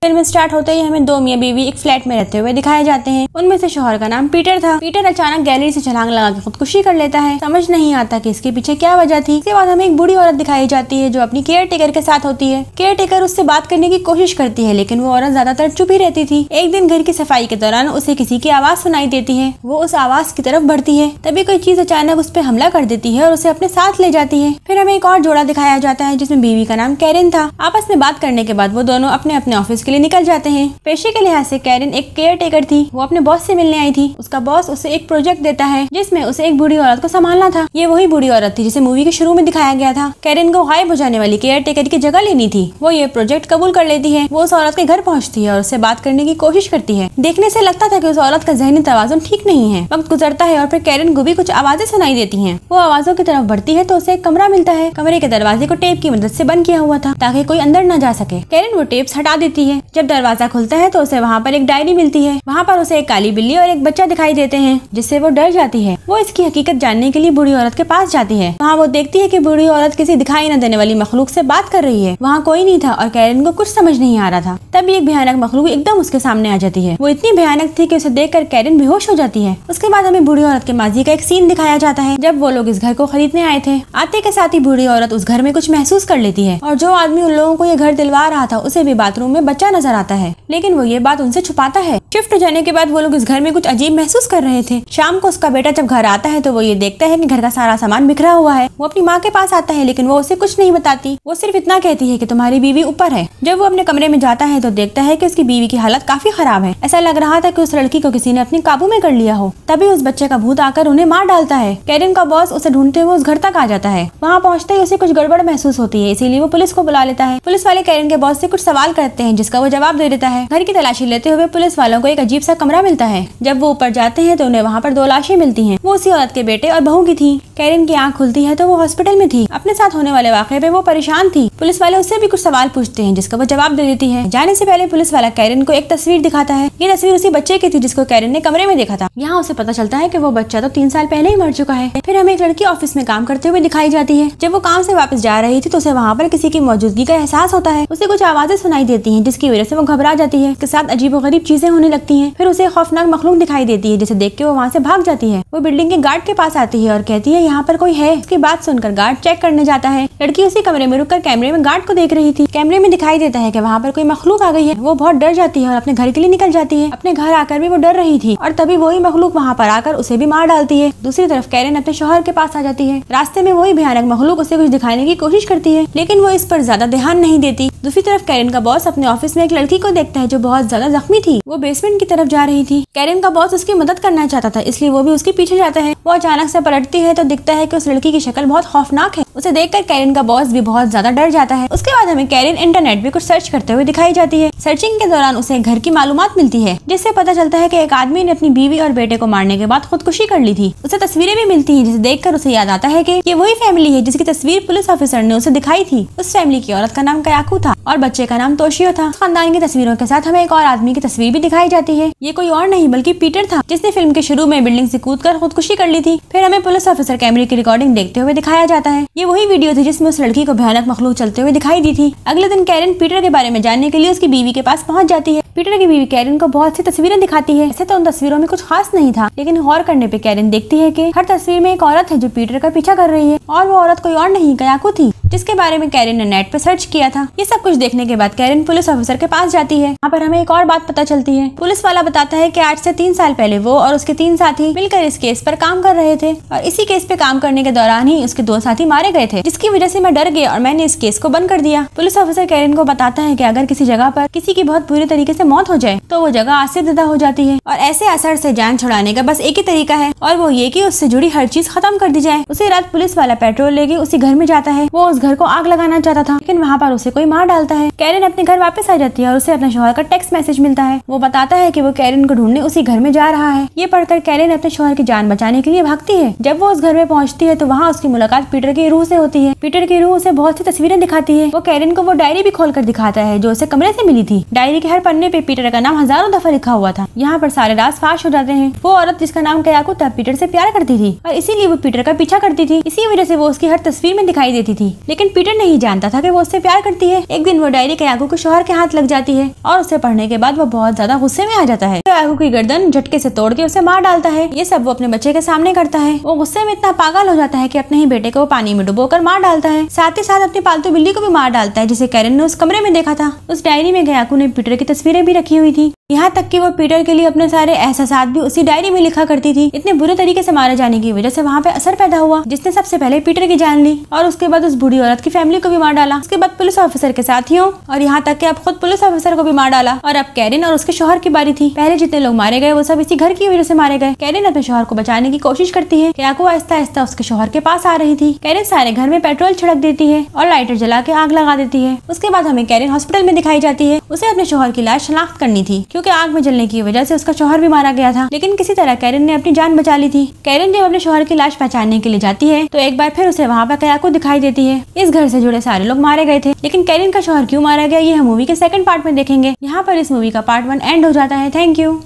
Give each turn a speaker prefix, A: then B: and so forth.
A: Film start होते ही हमें दो मियां बीवी एक फ्लैट में रहते हुए दिखाए जाते हैं। उनमें से शौहर का नाम पीटर था। पीटर अचानक गैलरी से छलांग लगा के खुदकुशी कर लेता है। समझ नहीं आता कि इसके पीछे क्या वजह थी। इसके बाद हमें एक बूढ़ी औरत दिखाई जाती है जो अपनी केयर टेकर के साथ होती है। केयर टेकर उससे बात करने की कोशिश करती है, लेकिन वो औरत ज्यादातर चुप ही रहती थी। एक दिन घर की सफाई के दौरान उसे किसी की आवाज सुनाई देती है। वो उस आवाज की तरफ बढ़ती है, तभी कोई चीज अचानक उस पर हमला कर देती है और उसे अपने साथ ले जाती है। फिर हमें एक और जोड़ा दिखाया जाता है जिसमें बीवी का नाम कैरिन था। आपस में बात करने के बाद वो दोनों अपने अपने ऑफिस के लिए निकल जाते हैं। पेशे के लिहाज से कैरिन एक केयर टेकर थी। वो अपने बॉस से मिलने आई थी। उसका बॉस उसे एक प्रोजेक्ट देता है जिसमें उसे एक बूढ़ी औरत को संभालना था। ये वही बूढ़ी औरत थी जिसे मूवी के शुरू में दिखाया गया था। कैरिन को गायब हो जाने वाली केयर टेकर की जगह लेनी थी। वो ये प्रोजेक्ट कबूल कर लेती है। वो उस औरत के घर पहुंचती है और उससे बात करने की कोशिश करती है। देखने से लगता था कि उस औरत का जहनी तवाजुन ठीक नहीं है। वक्त गुजरता है और फिर कैरिन को भी कुछ आवाजें सुनाई देती हैं। वो आवाजों की तरफ बढ़ती है तो उसे एक कमरा मिलता है। कमरे के दरवाजे को टेप की मदद से बंद किया हुआ था ताकि कोई अंदर न जा सके। कैरिन वो टेप्स हटा देती है। जब दरवाजा खुलता है तो उसे वहाँ पर एक डायरी मिलती है। वहाँ पर उसे एक काली बिल्ली और एक बच्चा दिखाई देते हैं, जिससे वो डर जाती है। वो इसकी हकीकत जानने के लिए बूढ़ी औरत के पास जाती है। वहाँ वो देखती है कि बूढ़ी औरत किसी दिखाई न देने वाली मखलूक से बात कर रही है। वहाँ कोई नहीं था और कैरिन को कुछ समझ नहीं आ रहा था। तभी एक भयानक मखलूक एकदम उसके सामने आ जाती है। वो इतनी भयानक थी कि उसे देखकर कैरिन बेहोश हो जाती है। उसके बाद हमें बूढ़ी औरत के माजी का एक सीन दिखाया जाता है जब वो लोग इस घर को खरीदने आए थे। आते के साथ ही बूढ़ी औरत उस घर में कुछ महसूस कर लेती है और जो आदमी उन लोगों को ये घर दिलवा रहा था उसे भी बाथरूम में बच्चा नजर आता है, लेकिन वो ये बात उनसे छुपाता है। शिफ्ट हो जाने के बाद वो लोग इस घर में कुछ अजीब महसूस कर रहे थे। शाम को उसका बेटा जब घर आता है तो वो ये देखता है कि घर का सारा सामान बिखरा हुआ है। वो अपनी माँ के पास आता है, लेकिन वो उसे कुछ नहीं बताती। वो सिर्फ इतना कहती है कि तुम्हारी बीवी ऊपर है। जब वो अपने कमरे में जाता है तो देखता है कि उसकी बीवी की हालत काफी खराब है। ऐसा लग रहा था कि उस लड़की को किसी ने अपने काबू में कर लिया हो। तभी उस बच्चे का भूत आकर उन्हें मार डालता है। कैरिन का बॉस उसे ढूंढते हुए उस घर तक आ जाता है। वहाँ पहुँचते ही उसे कुछ गड़बड़ महसूस होती है, इसीलिए वो पुलिस को बुला लेता है। पुलिस वाले कैरिन के बॉस से कुछ सवाल करते हैं जिसका वो जवाब दे देता है। घर की तलाशी लेते हुए पुलिस वालों को एक अजीब सा कमरा मिलता है। जब वो ऊपर जाते हैं तो उन्हें वहाँ पर दो लाशें मिलती हैं। वो उसी औरत के बेटे और बहू की थी। कैरिन की आंख खुलती है तो वो हॉस्पिटल में थी। अपने साथ होने वाले वाकये पे वो परेशान थी। पुलिस वाले उससे भी कुछ सवाल पूछते हैं जिसका वो जवाब दे देती है। जाने से पहले पुलिस वाला कैरिन को एक तस्वीर दिखाता है। ये तस्वीर उसी बच्चे की थी जिसको कैरिन ने कमरे में देखा था। यहाँ उसे पता चलता है कि वो बच्चा तो 3 साल पहले ही मर चुका है। फिर हमें एक लड़की ऑफिस में काम करते हुए दिखाई जाती है। जब वो काम से वापस जा रही थी तो उसे वहाँ पर किसी की मौजूदगी का एहसास होता है। उसे कुछ आवाजें सुनाई देती हैं जिसकी वजह से वो घबरा जाती है। उसके साथ अजीबोगरीब चीजें होने लगती हैं। फिर उसे खौफनाक मखलूक दिखाई देती है जिसे देख के वो वहाँ से भाग जाती है। वो बिल्डिंग के गार्ड के पास आती है और कहती है यहाँ पर कोई है। उसकी बात सुनकर गार्ड चेक करने जाता है। लड़की उसी कमरे में रुककर कैमरे में गार्ड को देख रही थी। कैमरे में दिखाई देता है कि वहाँ पर कोई मखलूक आ गई है। वो बहुत डर जाती है और अपने घर के लिए निकल जाती है। अपने घर आकर भी वो डर रही थी और तभी वही मखलूक वहाँ पर आकर उसे भी मार डालती है। दूसरी तरफ कैरिन अपने शौहर के पास आ जाती है। रास्ते में वही भयानक मखलूक उसे कुछ दिखाने की कोशिश करती है, लेकिन वो इस पर ज्यादा ध्यान नहीं देती। दूसरी तरफ कैरिन का बॉस अपने ऑफिस में एक लड़की को देखता है जो बहुत ज्यादा जख्मी थी। वो बेसमेंट की तरफ जा रही थी। कैरिन का बॉस उसकी मदद करना चाहता था, इसलिए वो भी उसके पीछे जाता है। वो अचानक से पलटती है तो दिखता है कि उस लड़की की शक्ल बहुत खौफनाक है। उसे देखकर कैरिन का बॉस भी बहुत ज्यादा डर जाता है। उसके बाद हमें कैरिन इंटरनेट पे कुछ सर्च करते हुए दिखाई जाती है। सर्चिंग के दौरान उसे घर की मालूमात मिलती है जिससे पता चलता है कि एक आदमी ने अपनी बीवी और बेटे को मारने के बाद खुदकुशी कर ली थी। उसे तस्वीरें भी मिलती हैं जिसे देखकर उसे याद आता है कि ये वही फैमिली है जिसकी तस्वीर पुलिस ऑफिसर ने उसे दिखाई थी। उस फैमिली की औरत का नाम कयाकू था और बच्चे का नाम तोशियो था। खानदान की तस्वीरों के साथ हमें एक और आदमी की तस्वीर भी दिखाई जाती है। ये कोई और नहीं बल्कि पीटर था जिसने फिल्म के शुरू में बिल्डिंग से कूदकर खुदकुशी कर ली थी। फिर हमें पुलिस ऑफिसर कैमरे की रिकॉर्डिंग देखते हुए दिखाया जाता है। ये वही वीडियो थी जिसमें उस लड़की को भयानक मखलूक चलते हुए दिखाई दी थी। अगले दिन कैरिन पीटर के बारे में जानने के लिए उसकी बीवी के पास पहुंच जाती है। पीटर की बीवी कैरिन को बहुत सी तस्वीरें दिखाती है। ऐसे तो उन तस्वीरों में कुछ खास नहीं था, लेकिन गौर करने पे कैरिन देखती है कि हर तस्वीर में एक औरत है जो पीटर का पीछा कर रही है और वो औरत कोई और नहीं कयाकू थी जिसके बारे में कैरिन ने नेट पे सर्च किया था। ये सब कुछ देखने के बाद कैरिन पुलिस ऑफिसर के पास जाती है। यहाँ पर हमें एक और बात पता चलती है। पुलिस वाला बताता है कि आज से 3 साल पहले वो और उसके 3 साथी मिलकर इस केस पर काम कर रहे थे और इसी केस पे काम करने के दौरान ही उसके 2 साथी मारे गए थे, जिसकी वजह से मैं डर गया और मैंने इस केस को बंद कर दिया। पुलिस ऑफिसर कैरिन को बताता है कि अगर किसी जगह पर किसी की बहुत बुरी तरीके से मौत हो जाए तो वो जगह आसिफ-ज़दा हो जाती है और ऐसे असर से जान छुड़ाने का बस एक ही तरीका है और वो ये कि उससे जुड़ी हर चीज खत्म कर दी जाए। उसी रात पुलिस वाला पेट्रोल लेके उसी घर में जाता है। वो उस घर को आग लगाना चाहता था, लेकिन वहाँ पर उसे कोई मार डालता है। कैरिन अपने घर वापस आ जाती है और उसे अपने शौहर का टेक्स्ट मैसेज मिलता है। वो बताता है कि वो कैरिन को ढूंढने उसी घर में जा रहा है। ये पढ़कर कैरिन अपने शौहर की जान बचाने के लिए भागती है। जब वो उस घर में पहुंचती है तो वहाँ उसकी मुलाकात पीटर की रूह से होती है। पीटर की रूह उसे बहुत सी तस्वीरें दिखाती है। वो कैरिन को वो डायरी भी खोलकर दिखाता है जो उसे कमरे से मिली थी। डायरी के हर पन्ने पे पीटर का नाम हजारों दफा लिखा हुआ था। यहाँ पर सारे राज फाश हो जाते हैं। वो औरत जिसका नाम कयाकू था पीटर से प्यार करती थी और इसीलिए वो पीटर का पीछा करती थी। इसी वजह से वो उसकी हर तस्वीर में दिखाई देती थी। लेकिन पीटर नहीं जानता था कि वो उससे प्यार करती है। एक दिन वो डायरी कयाको के शौहर के हाथ लग जाती है और उसे पढ़ने के बाद वो बहुत ज्यादा गुस्से में आ जाता है। कयाको की गर्दन झटके से तोड़ के उसे मार डालता है। ये सब वो अपने बच्चे के सामने करता है। वो गुस्से में इतना पागल हो जाता है कि अपने ही बेटे को पानी में डुबोकर मार डालता है। साथ ही साथ अपनी पालतू बिल्ली को भी मार डालता है जिसे कैरन ने उस कमरे में देखा था। उस डायरी में कयाको ने पीटर की तस्वीरें भी रखी हुई थी। यहाँ तक कि वो पीटर के लिए अपने सारे एहसासात भी उसी डायरी में लिखा करती थी। इतने बुरे तरीके से मारे जाने की वजह से वहाँ पे असर पैदा हुआ जिसने सबसे पहले पीटर की जान ली और उसके बाद उस बूढ़ी औरत की फैमिली को भी मार डाला। उसके बाद पुलिस ऑफिसर के साथियों और यहाँ तक कि अब खुद पुलिस ऑफिसर को भी मार डाला। और अब कैरन और उसके शौहर की बारी थी। पहले जितने लोग मारे गए वो सब इसी घर की वजह से मारे गए। कैरन अपने शौहर को बचाने की कोशिश करती है। कयाको आहिस्ता आहिस्ता उसके शौहर के पास आ रही थी। कैरन सारे घर में पेट्रोल छिड़क देती है और लाइटर जला के आग लगा देती है। उसके बाद हमें कैरन हॉस्पिटल में दिखाई जाती है। उसे अपने शौहर की लाश शनाख्त करनी थी क्योंकि आग में जलने की वजह से उसका शौहर भी मारा गया था, लेकिन किसी तरह कैरन ने अपनी जान बचा ली थी। कैरन जब अपने शौहर की लाश पहचानने के लिए जाती है तो एक बार फिर उसे वहाँ पर कयाको दिखाई देती है। इस घर से जुड़े सारे लोग मारे गए थे, लेकिन कैरन का शौहर क्यों मारा गया ये हम मूवी के सेकंड पार्ट में देखेंगे। यहाँ पर इस मूवी का पार्ट 1 एंड हो जाता है। Thank you.